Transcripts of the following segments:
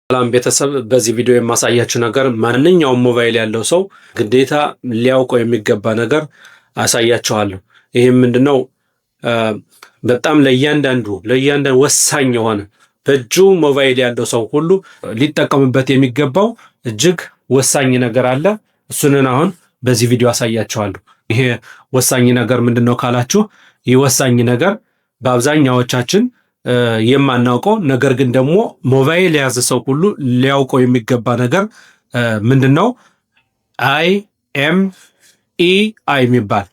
ሰላም ቤተሰብ፣ በዚህ ቪዲዮ የማሳያችሁ ነገር ማንኛውም ሞባይል ያለው ሰው ግዴታ ሊያውቀው የሚገባ ነገር አሳያችኋለሁ። ይህም ምንድነው? በጣም ለእያንዳንዱ ወሳኝ የሆነ በእጁ ሞባይል ያለው ሰው ሁሉ ሊጠቀምበት የሚገባው እጅግ ወሳኝ ነገር አለ። እሱንን አሁን በዚህ ቪዲዮ አሳያችኋለሁ። ይሄ ወሳኝ ነገር ምንድነው ካላችሁ፣ ይህ ወሳኝ ነገር በአብዛኛዎቻችን የማናውቀው ነገር ግን ደግሞ ሞባይል የያዘ ሰው ሁሉ ሊያውቀው የሚገባ ነገር ምንድነው? IMEI የሚባል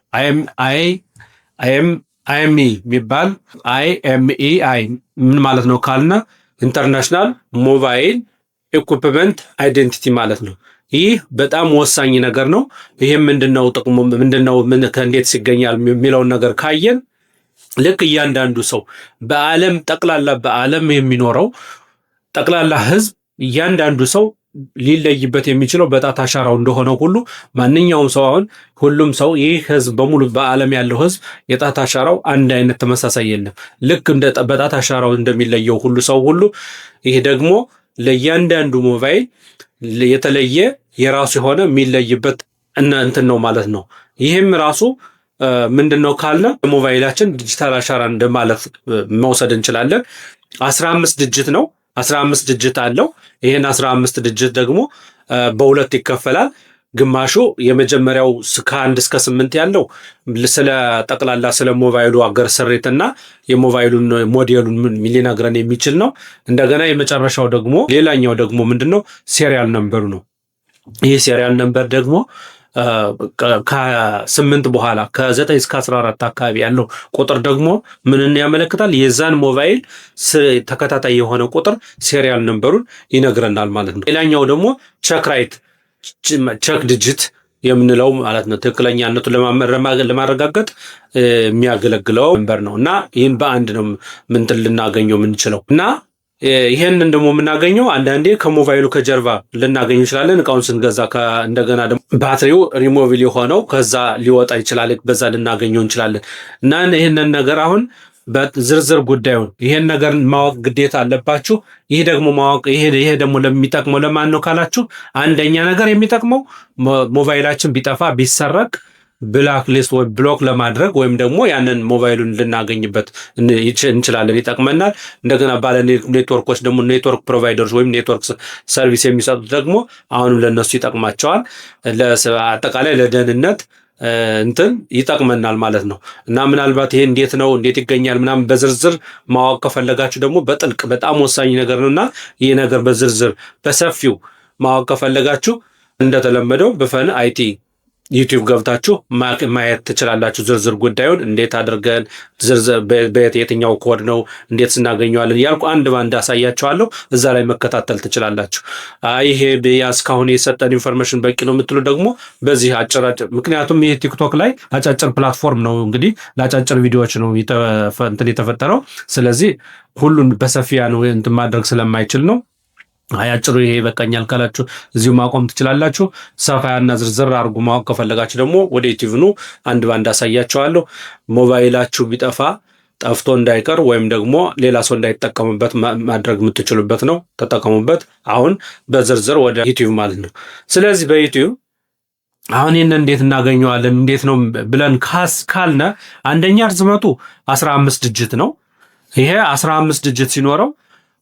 IMEI ምን ማለት ነው ካልና ኢንተርናሽናል ሞባይል ኢኩፕመንት አይዴንቲቲ ማለት ነው። ይህ በጣም ወሳኝ ነገር ነው። ይሄም ምንድነው ጥቅሙ፣ ምንድነው ከእንዴት ይገኛል የሚለውን ነገር ካየን ልክ እያንዳንዱ ሰው በዓለም የሚኖረው ጠቅላላ ህዝብ እያንዳንዱ ሰው ሊለይበት የሚችለው በጣት አሻራው እንደሆነ ሁሉ ማንኛውም ሰው አሁን ሁሉም ሰው ይህ ህዝብ በሙሉ በዓለም ያለው ህዝብ የጣት አሻራው አንድ አይነት ተመሳሳይ የለም። ልክ እንደ በጣት አሻራው እንደሚለየው ሁሉ ሰው ሁሉ ይህ ደግሞ ለእያንዳንዱ ሞባይል የተለየ የራሱ የሆነ የሚለይበት እንትን ነው ማለት ነው። ይህም ራሱ ምንድነው ካለ ሞባይላችን ዲጂታል አሻራ እንደማለት መውሰድ እንችላለን። 15 ዲጂት ነው። 15 ዲጂት አለው። ይሄን 15 ዲጂት ደግሞ በሁለት ይከፈላል። ግማሹ የመጀመሪያው ከ1 እስከ 8 ያለው ስለ ጠቅላላ ስለ ሞባይሉ አገር ስሪትና የሞባይሉን ሞዴሉን ሊነግረን የሚችል ነው። እንደገና የመጨረሻው ደግሞ ሌላኛው ደግሞ ምንድነው ሴሪያል ነምበሩ ነው። ይህ ሴሪያል ነምበር ደግሞ ከ8 በኋላ ከ9 እስከ 14 አካባቢ ያለው ቁጥር ደግሞ ምንን ያመለክታል? የዛን ሞባይል ተከታታይ የሆነ ቁጥር ሴሪያል ነምበሩን ይነግረናል ማለት ነው። ሌላኛው ደግሞ ቼክ ዲጂት የምንለው ማለት ነው። ትክክለኛነቱን ለማረጋገጥ የሚያገለግለው ነምበር ነው እና ይህን በአንድ ነው ልናገኘው የምንችለው እና ይሄንን ደግሞ የምናገኘው አንዳንዴ ከሞባይሉ ከጀርባ ልናገኘው እንችላለን። እቃውን ስንገዛ እንደገና ደግሞ ባትሪው ሪሞቪል የሆነው ከዛ ሊወጣ ይችላል፣ በዛ ልናገኘው እንችላለን እና ይሄንን ነገር አሁን በዝርዝር ጉዳዩን ይሄን ነገር ማወቅ ግዴታ አለባችሁ። ይሄ ደግሞ ይሄ ደግሞ ለሚጠቅመው ለማን ነው ካላችሁ፣ አንደኛ ነገር የሚጠቅመው ሞባይላችን ቢጠፋ ቢሰረቅ ብላክ ሊስት ወይ ብሎክ ለማድረግ ወይም ደግሞ ያንን ሞባይሉን ልናገኝበት እንችላለን፣ ይጠቅመናል። እንደገና ባለ ኔትወርኮች ደግሞ ኔትወርክ ፕሮቫይደርስ ወይም ኔትወርክ ሰርቪስ የሚሰጡት ደግሞ አሁንም ለነሱ ይጠቅማቸዋል። አጠቃላይ ለደህንነት ይጠቅመናል ማለት ነው እና ምናልባት ይሄ እንዴት ይገኛል ምናምን በዝርዝር ማወቅ ከፈለጋችሁ ደግሞ በጥልቅ በጣም ወሳኝ ነገር ነውና ይሄ ነገር በዝርዝር በሰፊው ማወቅ ከፈለጋችሁ እንደተለመደው በፈን አይቲ ዩቲዩብ ገብታችሁ ማየት ትችላላችሁ። ዝርዝር ጉዳዩን እንዴት አድርገን የትኛው ኮድ ነው እንዴት ስናገኘዋለን እያልኩ አንድ ባንድ አሳያችኋለሁ። እዛ ላይ መከታተል ትችላላችሁ። ይሄ እስካሁን የሰጠን ኢንፎርሜሽን በቂ ነው የምትሉ ደግሞ በዚህ አጭር ምክንያቱም ይሄ ቲክቶክ ላይ አጫጭር ፕላትፎርም ነው፣ እንግዲህ ለአጫጭር ቪዲዮዎች ነው የተፈጠረው። ስለዚህ ሁሉን በሰፊያ ነው ማድረግ ስለማይችል ነው። አያጭሩ ይሄ በቃኛል ካላችሁ እዚሁ ማቆም ትችላላችሁ። ሰፋያና ዝርዝር አድርጉ ማወቅ ከፈለጋችሁ ደግሞ ወደ ዩቲዩብ ኑ፣ አንድ ባንድ አሳያችኋለሁ። ሞባይላችሁ ቢጠፋ ጠፍቶ እንዳይቀር ወይም ደግሞ ሌላ ሰው እንዳይጠቀምበት ማድረግ የምትችሉበት ነው። ተጠቀሙበት። አሁን በዝርዝር ወደ ዩቲዩብ ማለት ነው። ስለዚህ በዩቲዩብ አሁን ይህን እንዴት እናገኘዋለን እንዴት ነው ብለን ካልነ አንደኛ ርዝመቱ 15 ዲጂት ነው። ይሄ 15 ዲጂት ሲኖረው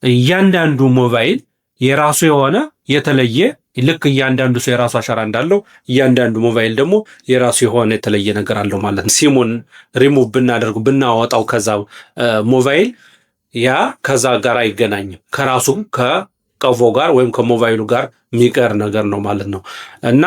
እያንዳንዱ ሞባይል የራሱ የሆነ የተለየ ልክ እያንዳንዱ ሰው የራሱ አሻራ እንዳለው እያንዳንዱ ሞባይል ደግሞ የራሱ የሆነ የተለየ ነገር አለው ማለት ነው። ሲሙን ሪሙቭ ብናወጣው ከዛ ሞባይል ያ ከዛ ጋር አይገናኝም፣ ከራሱ ከቀፎ ጋር ወይም ከሞባይሉ ጋር የሚቀር ነገር ነው ማለት ነው እና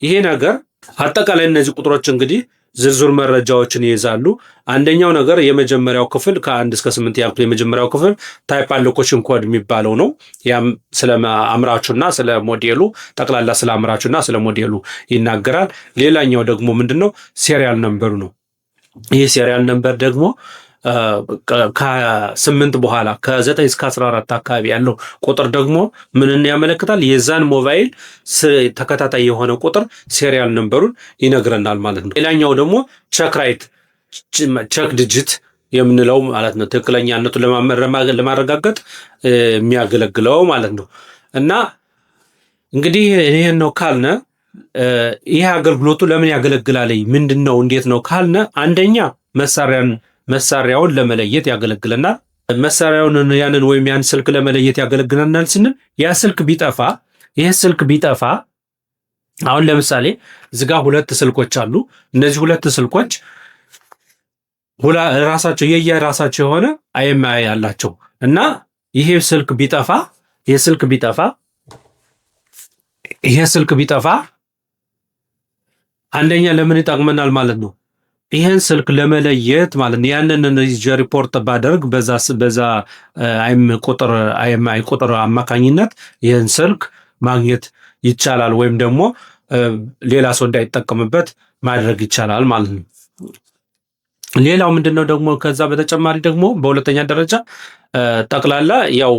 ይሄ ነገር አጠቃላይ እነዚህ ቁጥሮች እንግዲህ ዝርዝር መረጃዎችን ይይዛሉ። አንደኛው ነገር የመጀመሪያው ክፍል ከ1 እስከ 8 ያለው የመጀመሪያው ክፍል ታይፕ አሎኬሽን ኮድ የሚባለው ነው። ያም ስለ አምራቹና ስለ ሞዴሉ ጠቅላላ ስለ አምራቹና ስለ ሞዴሉ ይናገራል። ሌላኛው ደግሞ ምንድነው? ሴሪያል ነምበሩ ነው። ይህ ሴሪያል ነምበር ደግሞ ከ8 በኋላ ከ9 እስከ 14 አካባቢ ያለው ቁጥር ደግሞ ምንን ያመለክታል? የዛን ሞባይል ተከታታይ የሆነ ቁጥር ሴሪያል ነምበሩን ይነግረናል ማለት ነው። ሌላኛው ደግሞ ቼክ ዲጂት የምንለው ማለት ነው። ትክክለኛነቱን ለማረጋገጥ የሚያገለግለው ማለት ነው። እና እንግዲህ ይሄን ነው ካልነ ይሄ አገልግሎቱ ለምን ያገለግላል? ምንድነው? እንዴት ነው ካልነ አንደኛ መሳሪያውን ለመለየት ያገለግለናል። መሳሪያውን ያንን ወይም ያን ስልክ ለመለየት ያገለግለናል ስንል ያ ስልክ ቢጠፋ ይሄ ስልክ ቢጠፋ አሁን ለምሳሌ እዚህ ጋር ሁለት ስልኮች አሉ። እነዚህ ሁለት ስልኮች ራሳቸው የየራሳቸው የሆነ አይኤምአይ ያላቸው እና ይሄ ስልክ ቢጠፋ አንደኛ ለምን ይጠቅመናል ማለት ነው? ይሄን ስልክ ለመለየት ማለት ነው። ያንን ሪፖርት ባደርግ በዛ አይኤምአይ ቁጥር አማካኝነት ይሄን ስልክ ማግኘት ይቻላል ወይም ደግሞ ሌላ ሰው እንዳይጠቀምበት ማድረግ ይቻላል ማለት ነው። ሌላው ምንድነው ደግሞ ከዛ በተጨማሪ ደግሞ በሁለተኛ ደረጃ ጠቅላላ ያው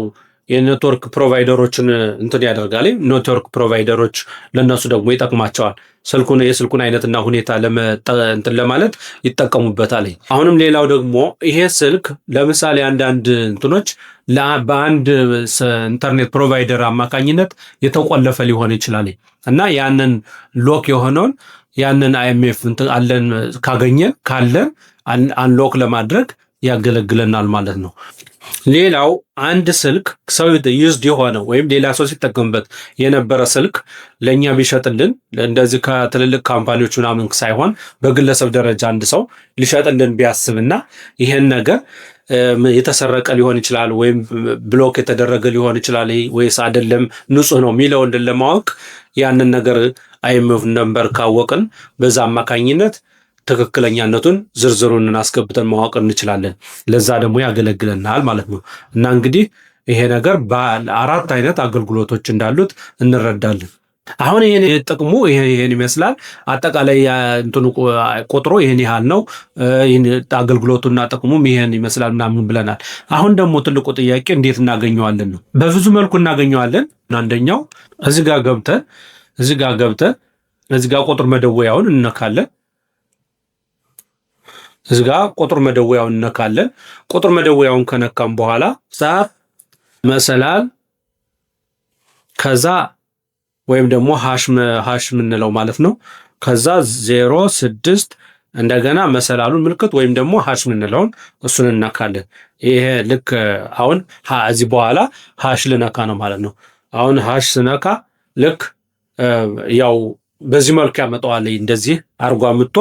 የኔትወርክ ፕሮቫይደሮችን እንትን ያደርጋል። ኔትወርክ ፕሮቫይደሮች ለነሱ ደግሞ ይጠቅማቸዋል። የስልኩን አይነትና ሁኔታ እንትን ለማለት ይጠቀሙበታል። አሁንም ሌላው ደግሞ ይሄ ስልክ ለምሳሌ አንዳንድ እንትኖች በአንድ ኢንተርኔት ፕሮቫይደር አማካኝነት የተቆለፈ ሊሆን ይችላል እና ያንን ሎክ የሆነውን ያንን አይኤምኤፍ አለን ካለን አንሎክ ለማድረግ ያገለግለናል ማለት ነው። ሌላው አንድ ስልክ ሰው ዩዝድ የሆነ ወይም ሌላ ሰው ሲጠቀምበት የነበረ ስልክ ለእኛ ቢሸጥልን እንደዚህ ከትልልቅ ካምፓኒዎች ምናምን ሳይሆን በግለሰብ ደረጃ አንድ ሰው ሊሸጥልን ቢያስብና ይሄን ነገር የተሰረቀ ሊሆን ይችላል ወይም ብሎክ የተደረገ ሊሆን ይችላል ወይስ አይደለም ንጹህ ነው የሚለውን ለማወቅ ያንን ነገር አይኤምኤፍ ነምበር ካወቅን በዛ አማካኝነት ትክክለኛነቱን ዝርዝሩን አስገብተን ማወቅ እንችላለን። ለዛ ደግሞ ያገለግለናል ማለት ነው። እና እንግዲህ ይሄ ነገር በአራት አይነት አገልግሎቶች እንዳሉት እንረዳለን። አሁን ይሄን ጥቅሙ ይሄን ይመስላል። አጠቃላይ እንትኑ ቁጥሩ ይሄን ያህል ነው። አገልግሎቱና ጥቅሙም ይሄን ይመስላል ምናምን ብለናል። አሁን ደግሞ ትልቁ ጥያቄ እንዴት እናገኘዋለን ነው። በብዙ መልኩ እናገኘዋለን። አንደኛው እዚህ ጋር ገብተን እዚህ ጋር ቁጥር መደወያውን እንነካለን። እዚህ ጋር ቁጥር መደወያውን እንነካለን። ቁጥር መደወያውን ከነካም በኋላ መሰላል ከዛ ወይም ደግሞ ሃሽ ምንለው ማለት ነው። ከዛ 06 እንደገና መሰላሉን ምልክት ወይም ደግሞ ሃሽ ምንለውን እሱን እናካለን። ይሄ ልክ አሁን እዚህ በኋላ ሃሽ ልነካ ነው ማለት ነው። አሁን ሃሽ ስነካ ልክ ያው በዚህ መልኩ ያመጣዋል። እንደዚህ አርጓ ምጥቶ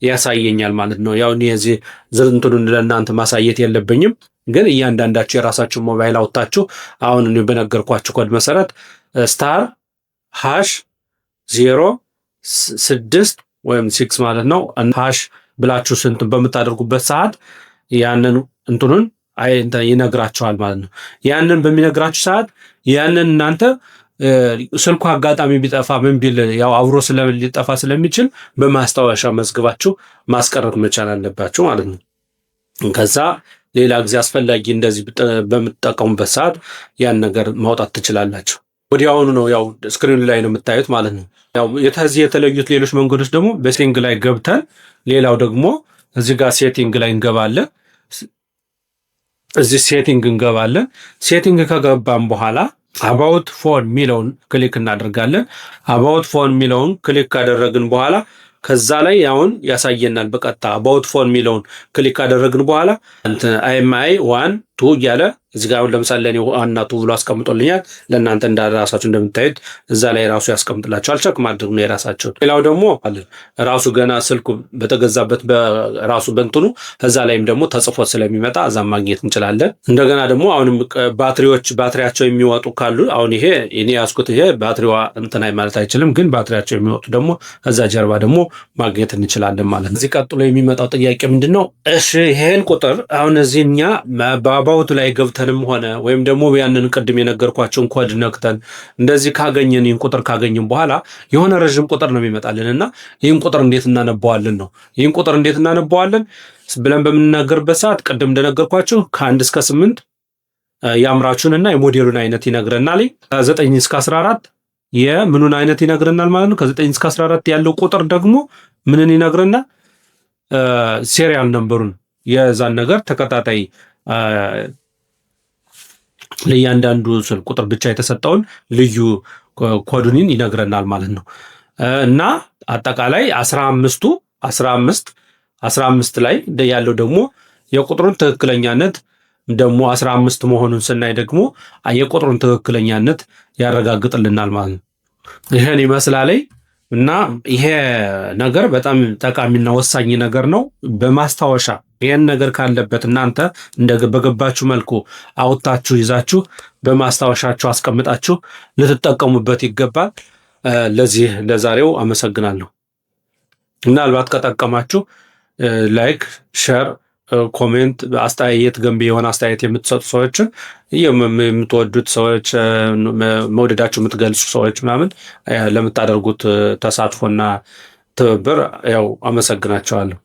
ያሳየኛል ማለት ነው። ያው እዚህ ዝርዝሩን ለእናንተ ማሳየት የለብኝም፣ ግን እያንዳንዳችሁ የራሳችሁ ሞባይል አውጣችሁ አሁን እኔ በነገርኳችሁ ኮድ መሰረት ስታር ሃሽ 06 ወይም 6 ማለት ነው ሃሽ ብላችሁ ስንት በምታደርጉበት ሰዓት ያንን እንትኑን ይነግራችኋል ማለት ነው። ያንን በሚነግራችሁ ሰዓት ያንን እናንተ ስልኩ አጋጣሚ ቢጠፋ ምን ቢል ያው አብሮ ሊጠፋ ስለሚችል በማስታወሻ መዝግባችሁ ማስቀረት መቻል አለባችሁ ማለት ነው። ከዛ ሌላ ጊዜ አስፈላጊ እንደዚህ በምትጠቀሙበት ሰዓት ያን ነገር ማውጣት ትችላላችሁ። ወዲያውኑ ነው ያው ስክሪን ላይ ነው የምታዩት ማለት ነው። ያው የተለዩት ሌሎች መንገዶች ደግሞ በሴቲንግ ላይ ገብተን ሌላው ደግሞ እዚህ ጋር ሴቲንግ ላይ እንገባለን። እዚህ ሴቲንግ እንገባለን። ሴቲንግ ከገባን በኋላ አባውት ፎን ሚለውን ክሊክ እናደርጋለን። አባውት ፎን ሚለውን ክሊክ ካደረግን በኋላ ከዛ ላይ አሁን ያሳየናል። በቀጥታ አባውት ፎን ሚለውን ክሊክ ካደረግን በኋላ አይኤምአይ 1 2 እያለ እዚህ ጋር ለምሳሌ ለኔ ዋና ቱ ብሎ አስቀምጦልኛል። ለእናንተ እንዳራሳችሁ እንደምታዩት እዛ ላይ ራሱ ያስቀምጥላችኋል። ቸክ ማድረግ ነው የራሳችሁ። ሌላው ደግሞ ራሱ ገና ስልኩ በተገዛበት በራሱ በእንትኑ እዛ ላይም ደግሞ ተጽፎ ስለሚመጣ እዛ ማግኘት እንችላለን። እንደገና ደግሞ አሁንም ባትሪያቸው የሚወጡ ካሉ አሁን ይሄ እኔ ያስኩት ይሄ ባትሪዋ እንትናይ ማለት አይችልም፣ ግን ባትሪያቸው የሚወጡ ደግሞ እዛ ጀርባ ደግሞ ማግኘት እንችላለን ማለት ነው። እዚህ ቀጥሎ የሚመጣው ጥያቄ ምንድነው? እሺ ይሄን ቁጥር አሁን እዚህኛ በአባውቱ ላይ ገብተንም ሆነ ወይም ደግሞ ያንን ቅድም የነገርኳቸውን ኮድ ነክተን እንደዚህ ካገኘን ይህን ቁጥር ካገኘን በኋላ የሆነ ረጅም ቁጥር ነው የሚመጣልንና ይህን ቁጥር እንዴት እናነባዋለን ነው። ይህን ቁጥር እንዴት እናነባዋለን ብለን በምንናገርበት ሰዓት ቅድም እንደነገርኳችሁ ከ1 እስከ 8 የአምራቹንና የሞዴሉን አይነት ይነግረናል። ከ9 እስከ 14 የምኑን አይነት ይነግረናል ማለት ነው። ከ9 እስከ 14 ያለው ቁጥር ደግሞ ምንን ይነግረናል? ሴሪያል ነምበሩን የዛን ነገር ተከታታይ ለእያንዳንዱ ስልክ ቁጥር ብቻ የተሰጠውን ልዩ ኮዱን ይነግረናል ማለት ነው። እና አጠቃላይ 15 ላይ ያለው ደግሞ የቁጥሩን ትክክለኛነት ደግሞ 15 መሆኑን ስናይ ደግሞ የቁጥሩን ትክክለኛነት ያረጋግጥልናል ማለት ነው። ይሄን ይመስላል እና ይሄ ነገር በጣም ጠቃሚና ወሳኝ ነገር ነው። በማስታወሻ ይሄን ነገር ካለበት እናንተ በገባችሁ መልኩ አውጥታችሁ ይዛችሁ በማስታወሻችሁ አስቀምጣችሁ ልትጠቀሙበት ይገባል። ለዛሬው አመሰግናለሁ። ምናልባት ከጠቀማችሁ ላይክ፣ ሼር፣ ኮሜንት አስተያየት ገንቢ የሆነ አስተያየት የምትሰጡ ሰዎች የምትወዱት ሰዎች መውደዳችሁ የምትገልጹ ሰዎች ምናምን ለምታደርጉት ተሳትፎና ትብብር ያው አመሰግናቸዋለሁ።